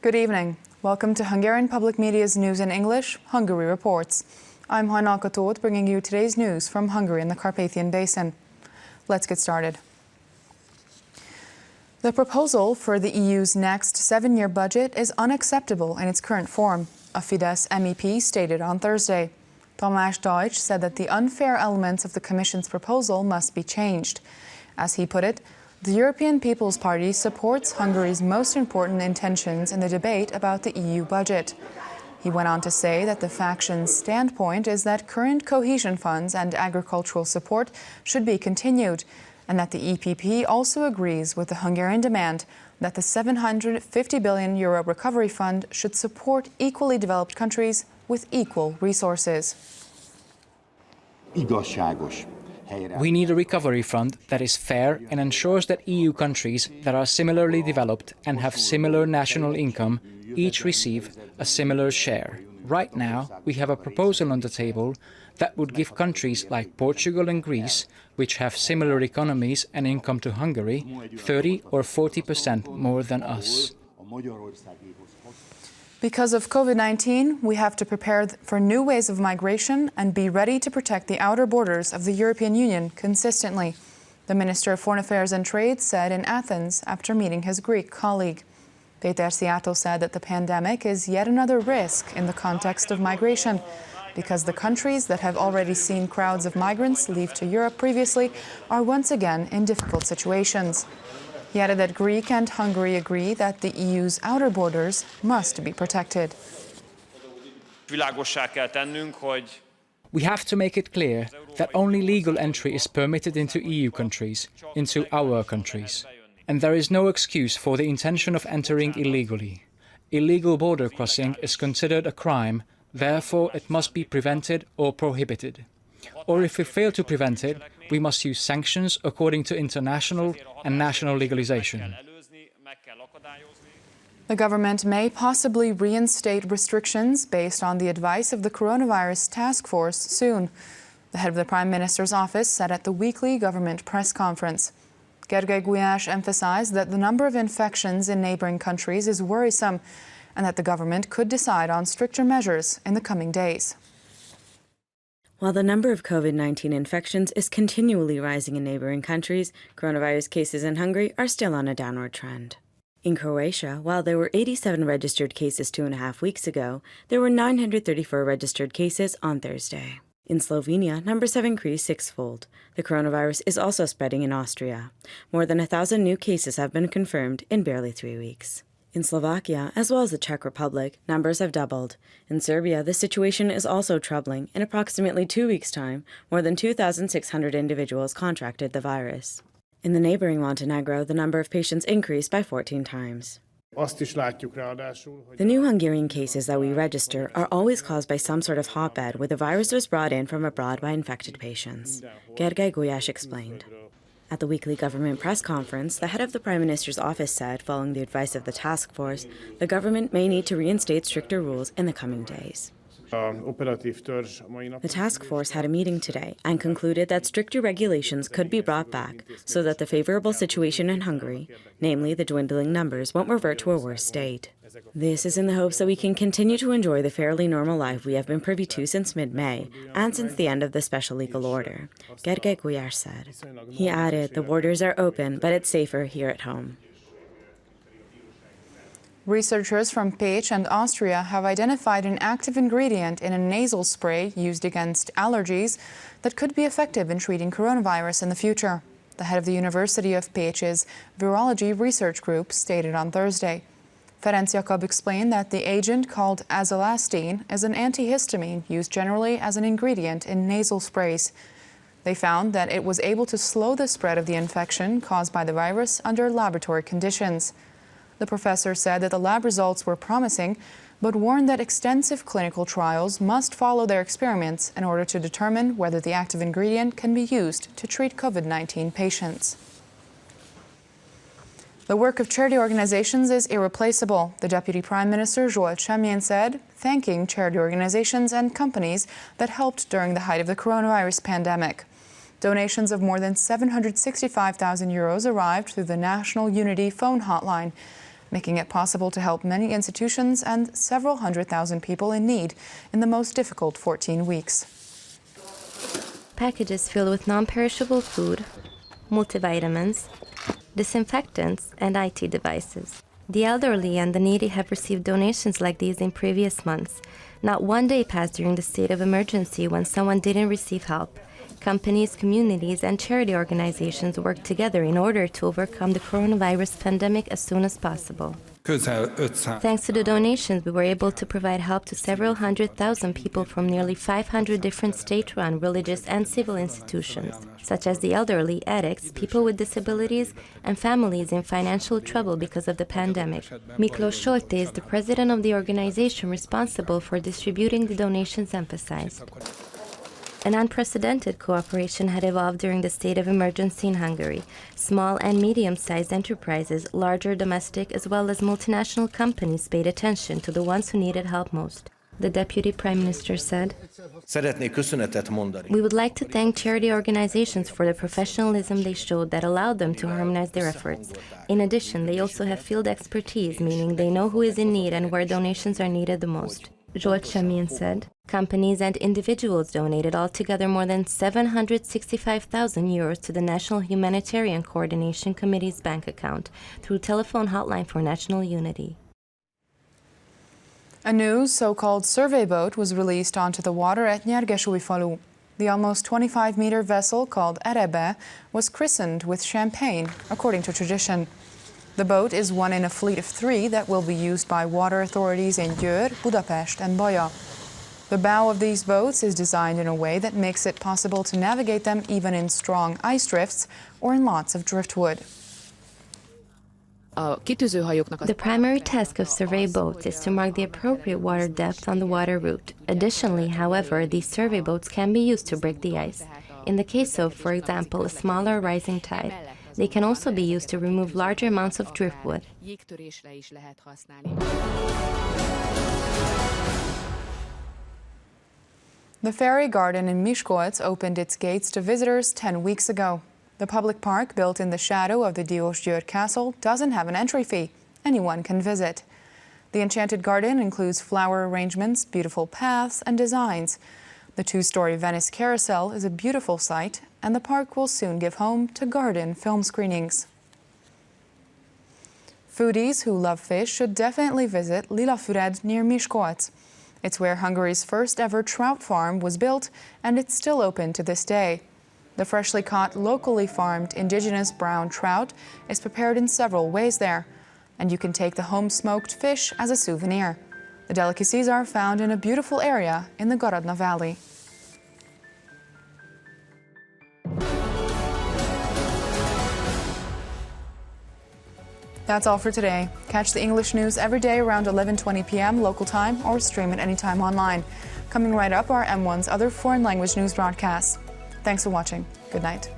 Good evening. Welcome to Hungarian Public Media's News in English, Hungary Reports. I'm Hajnalka Tóth, bringing you today's news from Hungary and the Carpathian Basin. Let's get started. The proposal for the EU's next 7-year budget is unacceptable in its current form, a Fidesz MEP stated on Thursday. TAMÁS Deutsch said that the unfair elements of the Commission's proposal must be changed. As he put it, the European People's Party supports Hungary's most important intentions in the debate about the EU budget. He went on to say that the faction's standpoint is that current cohesion funds and agricultural support should be continued, and that the EPP also agrees with the Hungarian demand that the €750 billion recovery fund should support equally developed countries with equal resources. We need a recovery fund that is fair and ensures that EU countries that are similarly developed and have similar national income each receive a similar share. Right now, we have a proposal on the table that would give countries like Portugal and Greece, which have similar economies and income to Hungary, 30 or 40% more than us. Because of COVID-19, we have to prepare for new ways of migration and be ready to protect the outer borders of the European Union consistently, the Minister of Foreign Affairs and Trade said in Athens after meeting his Greek colleague. Péter Szijjártó said that the pandemic is yet another risk in the context of migration, because the countries that have already seen crowds of migrants leave to Europe previously are once again in difficult situations. He added that Greece and Hungary agree that the EU's outer borders must be protected. We have to make it clear that only legal entry is permitted into EU countries, into our countries. And there is no excuse for the intention of entering illegally. Illegal border crossing is considered a crime, therefore it must be prevented or prohibited. Or if we fail to prevent it, we must use sanctions according to international and national legalization. The government may possibly reinstate restrictions based on the advice of the coronavirus task force soon, the head of the Prime Minister's office said at the weekly government press conference. GERGELY emphasized that the number of infections in neighboring countries is worrisome and that the government could decide on stricter measures in the coming days. While the number of COVID-19 infections is continually rising in neighboring countries, coronavirus cases in Hungary are still on a downward trend. In Croatia, while there were 87 registered cases 2.5 weeks ago, there were 934 registered cases on Thursday. In Slovenia, numbers have increased sixfold. The coronavirus is also spreading in Austria. More than 1,000 new cases have been confirmed in barely 3 weeks. In Slovakia, as well as the Czech Republic, numbers have doubled. In Serbia, the situation is also troubling. In approximately 2 weeks' time, more than 2,600 individuals contracted the virus. In the neighboring Montenegro, the number of patients increased by 14 times. The new Hungarian cases that we register are always caused by some sort of hotbed where the virus was brought in from abroad by infected patients, Gergely explained. At the weekly government press conference, the head of the Prime Minister's office said, following the advice of the task force, the government may need to reinstate stricter rules in the coming days. The task force had a meeting today and concluded that stricter regulations could be brought back so that the favorable situation in Hungary, namely the dwindling numbers, won't revert to a worse state. This is in the hopes that we can continue to enjoy the fairly normal life we have been privy to since mid-May and since the end of the special legal order, Gergely said. He added, the borders are open, but it's safer here at home. Researchers from Pécs and Austria have identified an active ingredient in a nasal spray used against allergies that could be effective in treating coronavirus in the future, the head of the University of Pécs's Virology Research Group stated on Thursday. Ferenc Jakab explained that the agent, called azolastine, is an antihistamine used generally as an ingredient in nasal sprays. They found that it was able to slow the spread of the infection caused by the virus under laboratory conditions. The professor said that the lab results were promising, but warned that extensive clinical trials must follow their experiments in order to determine whether the active ingredient can be used to treat COVID-19 patients. The work of charity organizations is irreplaceable, the Deputy Prime Minister Zsolt Semjén said, thanking charity organizations and companies that helped during the height of the coronavirus pandemic. Donations of more than €765,000 arrived through the National Unity phone hotline. making it possible to help many institutions and several 100,000 people in need in the most difficult 14 weeks. Packages filled with non-perishable food, multivitamins, disinfectants, and IT devices. The elderly and the needy have received donations like these in previous months. Not one day passed during the state of emergency when someone didn't receive help. Companies, communities, and charity organizations worked together in order to overcome the coronavirus pandemic as soon as possible. Thanks to the donations, we were able to provide help to several 100,000 people from nearly 500 different state-run, religious, and civil institutions, such as the elderly, addicts, people with disabilities, and families in financial trouble because of the pandemic. MISKOLC is the president of the organization responsible for distributing the donations, emphasized. An unprecedented cooperation had evolved during the state of emergency in Hungary. Small and medium-sized enterprises, larger domestic as well as multinational companies paid attention to the ones who needed help most. The Deputy Prime Minister said, "We would like to thank charity organizations for the professionalism they showed that allowed them to harmonize their efforts. In addition, they also have field expertise, meaning they know who is in need and where donations are needed the most." Zsolt said, "Companies and individuals donated altogether more than 765,000 euros to the National Humanitarian Coordination Committee's bank account through telephone hotline for national unity." A new so-called survey boat was released onto the water at Nyergesúly falu. The almost 25-meter vessel called Erebe was christened with champagne, according to tradition. The boat is one in a fleet of 3 that will be used by water authorities in Győr, Budapest, and Baja. The bow of these boats is designed in a way that makes it possible to navigate them even in strong ice drifts or in lots of driftwood. The primary task of survey boats is to mark the appropriate water depth on the water route. Additionally, however, these survey boats can be used to break the ice. In the case of, for example, a smaller rising tide, they can also be used to remove larger amounts of driftwood. The Fairy Garden in Miskolc opened its gates to visitors 10 weeks ago. The public park, built in the shadow of the DEUTSCH castle, doesn't have an entry fee. Anyone can visit. The enchanted garden includes flower arrangements, beautiful paths, and designs. The 2-story Venice Carousel is a beautiful sight, and the park will soon give home to garden film screenings. Foodies who love fish should definitely visit LILLAFÜRED near Miskolc. It's where Hungary's first ever trout farm was built, and it's still open to this day. The freshly caught, locally farmed indigenous brown trout is prepared in several ways there, and you can take the home-smoked fish as a souvenir. The delicacies are found in a beautiful area in the Gorodna Valley. That's all for today. Catch the English news every day around 11:20 p.m. local time or stream it anytime online. Coming right up are M1's other foreign language news broadcasts. Thanks for watching. Good night.